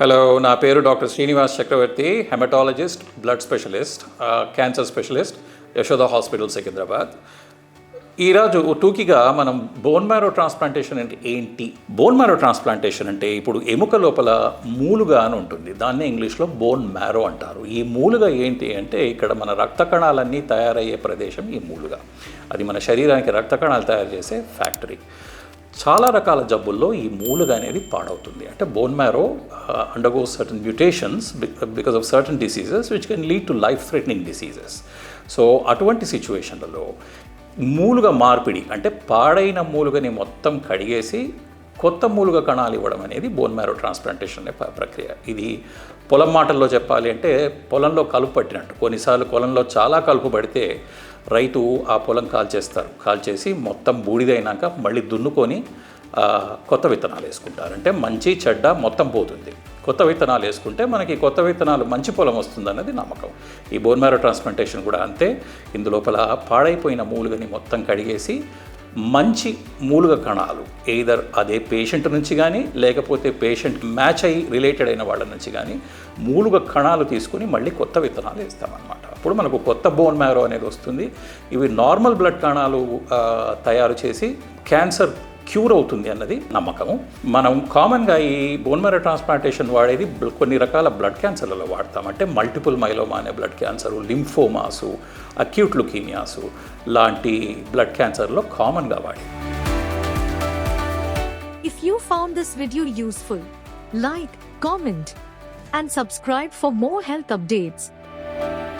Hello, నా పేరు doctor Srinivas Chakravarthy, haematologist, blood specialist, cancer specialist, Yashoda hospital Secunderabad. ఈరోజు టూకీగా మనం బోన్ మ్యారో ట్రాన్స్ప్లాంటేషన్ అంటే ఏంటి? బోన్ మ్యారో ట్రాన్స్ప్లాంటేషన్ అంటే ఇప్పుడు ఎముక లోపల మూలుగా అని ఉంటుంది, దాన్నే ఇంగ్లీష్లో బోన్ మ్యారో అంటారు. ఈ మూలుగా ఏంటి అంటే ఇక్కడ మన రక్త కణాలన్నీ తయారయ్యే ప్రదేశం ఈ మూలుగా. అది మన శరీరానికి రక్త కణాలు తయారు చేసే ఫ్యాక్టరీ. చాలా రకాల జబ్బుల్లో ఈ మూలుగా అనేది పాడవుతుంది. అంటే bone marrow undergoes certain mutations because of certain diseases which can lead to life threatening diseases. So అటువంటి సిచ్యువేషన్లలో మూలుగ మార్పిడి అంటే పాడైన మూలుగని మొత్తం కడిగేసి కొత్త మూలుగ కణాలు ఇవ్వడం అనేది బోన్ మ్యారో ట్రాన్స్ప్లాంటేషన్ అనే ప్రక్రియ. ఇది పొలం మాటల్లో చెప్పాలి అంటే పొలంలో కలుపు పట్టినట్టు. కొన్నిసార్లు పొలంలో చాలా కలుపు పడితే రైతు ఆ పొలం కాల్చేసి మొత్తం బూడిదైనాక మళ్ళీ దున్నుకొని కొత్త విత్తనాలు వేసుకుంటారు. అంటే మంచి చెడ్డ మొత్తం పోతుంది. కొత్త విత్తనాలు వేసుకుంటే మనకి కొత్త విత్తనాలు మంచి పొలం వస్తుందన్నది నమ్మకం. ఈ బోన్ మ్యారో ట్రాన్స్ప్లాంటేషన్ కూడా అంతే. ఇందులోపల పాడైపోయిన మూలుగని మొత్తం కడిగేసి మంచి మూలుగ కణాలు ఎయిదర్ అదే పేషెంట్ నుంచి కానీ లేకపోతే పేషెంట్ మ్యాచ్ అయ్యి రిలేటెడ్ అయిన వాళ్ళ నుంచి కానీ మూలుగ కణాలు తీసుకుని మళ్ళీ కొత్త విత్తనాలు వేస్తామన్నమాట. అప్పుడు మనకు కొత్త బోన్ మ్యారో అనేది వస్తుంది. ఇవి నార్మల్ బ్లడ్ కణాలు తయారు చేసి క్యాన్సర్ క్యూర్ అవుతుంది అన్నది నమ్మకము. మనం కామన్గా ఈ బోన్ మ్యారో ట్రాన్స్ప్లాంటేషన్ వాడేది కొన్ని రకాల బ్లడ్ క్యాన్సర్లలో వాడతాం. అంటే మల్టిపుల్ మైలోమా అనే బ్లడ్ క్యాన్సరు, లింఫోమాసు, అక్యూట్ లుకీమియాసు లాంటి బ్లడ్ క్యాన్సర్లో కామన్గా వాడేది. If you found this video useful, like, comment and subscribe for more health updates.